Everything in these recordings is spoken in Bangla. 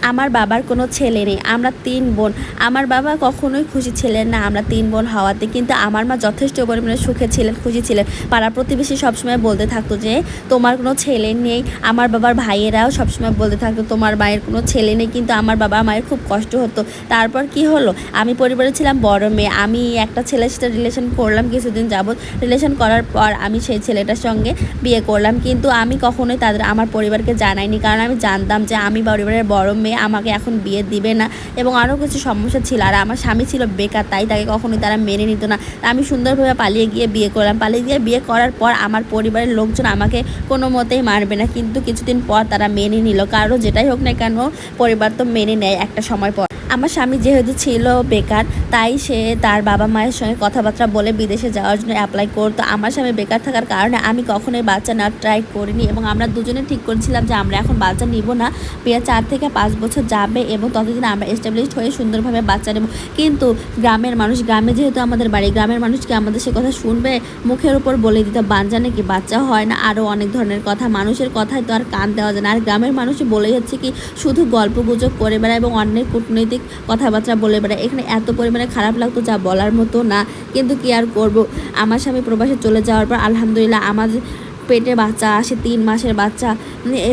আমার বাবার কোনো ছেলে নেই, আমরা 3 বোন। আমার বাবা কখনোই খুশি ছিলেন না আমরা 3 বোন হওয়াতে, কিন্তু আমার মা যথেষ্ট পরিমাণে সুখে ছিলেন, খুশি ছিলেন। পাড়া প্রতিবেশী সবসময় বলতে থাকতো যে তোমার কোনো ছেলে নেই। আমার বাবার ভাইয়েরাও সবসময় বলতে থাকতো তোমার মায়ের কোনো ছেলে নেই, কিন্তু আমার বাবা মায়ের খুব কষ্ট হতো। তারপর কি হলো, আমি পরিবারে ছিলাম বড় মেয়ে, আমি একটা ছেলের সাথে রিলেশন করলাম কিছুদিন যাবৎ। রিলেশন করার পর আমি সেই ছেলেটার সঙ্গে বিয়ে করলাম, কিন্তু আমি কখনোই আমার পরিবারকে জানাইনি, কারণ আমি জানতাম যে আমি পরিবারের বড় মেয়ে, আমাকে এখন বিয়ে দিবে না এবং আরও কিছু সমস্যা ছিল। আর আমার স্বামী ছিল বেকার, তাই তাকে কখনোই তারা মেনে নিত না। আমি সুন্দরভাবে পালিয়ে গিয়ে বিয়ে করলাম। পালিয়ে গিয়ে বিয়ে করার পর আমার পরিবারের লোকজন আমাকে কোনো মতেই মারবে না, কিন্তু কিছুদিন পর তারা মেনে নিল। কারণ যেটাই হোক না কেন পরিবার তো মেনে নেয় একটা সময় পর। আমার স্বামী যেহেতু ছিল বেকার, তাই সে তার বাবা মায়ের সঙ্গে কথাবার্তা বলে বিদেশে যাওয়ার জন্য অ্যাপ্লাই করতো। আমার স্বামী বেকার থাকার কারণে আমি কখনোই বাচ্চা না ট্রাই করিনি, এবং আমরা দুজনে ঠিক করেছিলাম যে আমরা এখন বাচ্চা নিব না, বিয়ে 4 থেকে 5 বছর যাবে এবং ততদিন আমরা এস্টাবলিশড হয়ে সুন্দরভাবে বাচ্চা নেব। কিন্তু গ্রামের মানুষ, গ্রামে যেহেতু আমাদের বাড়ি, গ্রামের মানুষ কি আমাদের সে কথা শুনবে? মুখের উপর বলে দিতে বাঞ্জা নাকি বাচ্চা হয় না, আরও অনেক ধরনের কথা। মানুষের কথায় তো আর কান দেওয়া যায় না। আর গ্রামের মানুষ বলে যাচ্ছে কি শুধু গল্প গুজব করে বেড়ায় এবং অন্যের কূটনৈতিক কথাবার্তা বলে বেড়ায়। এখানে এত পরিমাণে খারাপ লাগতো যা বলার মতো না, কিন্তু কি আর করব। আমার স্বামী প্রবাসে চলে যাওয়ার পর আলহামদুলিল্লাহ আমাদের পেটে বাচ্চা আসে, 3 মাসের বাচ্চা,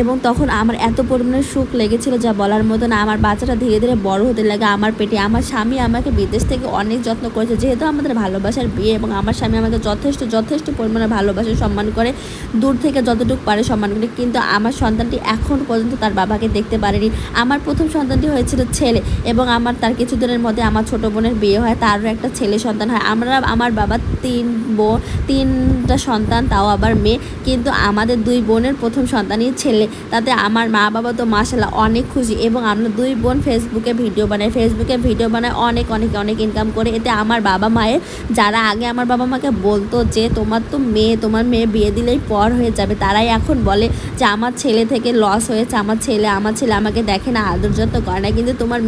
এবং তখন আমার এত পরিমাণে সুখ লেগেছিল যা বলার মতো না। আমার বাচ্চাটা ধীরে ধীরে বড় হতে লাগে আমার পেটে। আমার স্বামী আমাকে বিদেশ থেকে অনেক যত্ন করেছে, যেহেতু আমাদের ভালোবাসার বিয়ে, এবং আমার স্বামী আমাকে যথেষ্ট পরিমাণে ভালোবাসে, সম্মান করে, দূর থেকে যতটুকু পারে সম্মান করে। কিন্তু আমার সন্তানটি এখন পর্যন্ত তার বাবাকে দেখতে পারেনি। আমার প্রথম সন্তানটি হয়েছিল ছেলে, এবং তার কিছুদিনের মধ্যে আমার ছোটো বোনের বিয়ে হয়, তারও একটা ছেলে সন্তান হয়। আমার বাবা 3টা সন্তান, তাও আবার মেয়ে, কিন্তু আমাদের 2 বোনের প্রথম সন্তানই ছেলে। তাতে আমার মা বাবা তো মাশাআল্লাহ অনেক খুশি। এবং আমরা 2 বোন ফেসবুকে ভিডিও বানাই, অনেক ইনকাম করে। এতে আমার বাবা মায়ের, যারা আগে আমার বাবা মাকে বলতো যে তোমার মেয়ে বিয়ে দিলেই পর হয়ে যাবে, তারাই এখন বলে যে আমার ছেলে থেকে লস হয়েছে, আমার ছেলে আমাকে দেখে না, আদর যত্ন করে না, কিন্তু তোমার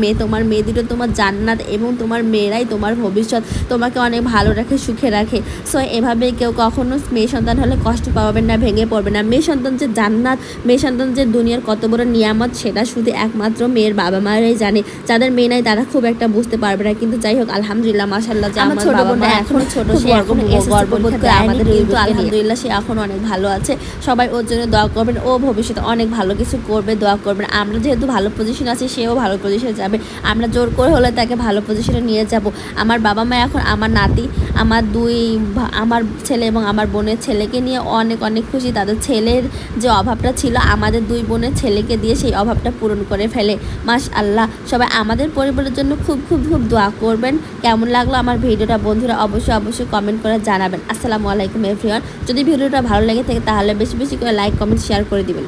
মেয়ে দুটো তোমার জান্নাত, এবং তোমার মেয়েরাই তোমার ভবিষ্যৎ, তোমাকে অনেক ভালো রাখে, সুখে রাখে। সো এভাবে কেউ কখনো মেয়ে সন্তান হলে কষ্ট পাবেন না, ভেঙে পড়বে না। মেয়ে সন্তান যে জান্নাত, মেয়ে সন্তান যে দুনিয়ার কত বড় নিয়ামত, সেটা শুধু একমাত্র মেয়ের বাবা মায়েরাই জানে। যাদের মেয়ে নাই তারা খুব একটা বুঝতে পারবে না। কিন্তু যাই হোক আলহামদুলিল্লাহ মাশাআল্লাহ যে আমার ছোট বোনটা এখনো ছোট, সে এখন গর্ববোধ করে আমাদের, কিন্তু আলহামদুলিল্লাহ সে এখন অনেক ভালো আছে। সবাই ওর জন্য দোয়া করবেন, ও ভবিষ্যতে অনেক ভালো কিছু করবে, দোয়া করবেন। আমরা যেহেতু ভালো পজিশন আছি, সেও ভালো পজিশনে যাবে। আমরা জোর করে হলে তাকে ভালো পজিশনে নিয়ে যাব। আমার বাবা মা এখন আমার নাতি, আমার ছেলে এবং আমার বোনের ছেলেকে নিয়ে অনেক খুশি। তাদের ছেলের যে অভাবটা ছিল আমাদের 2 বোনের ছেলেকে দিয়ে সেই অভাবটা পূরণ করে ফেলে। মাশআল্লাহ। সবাই আমাদের পরিবারের জন্য খুব দোয়া করবেন। কেমন লাগলো আমার ভিডিওটা বন্ধুরা অবশ্যই কমেন্ট করে জানাবেন। আসসালামু আলাইকুম এভরিওয়ান। যদি ভিডিওটা ভালো লেগে থাকে তাহলে বেশি করে লাইক, কমেন্ট, শেয়ার করে দিবেন।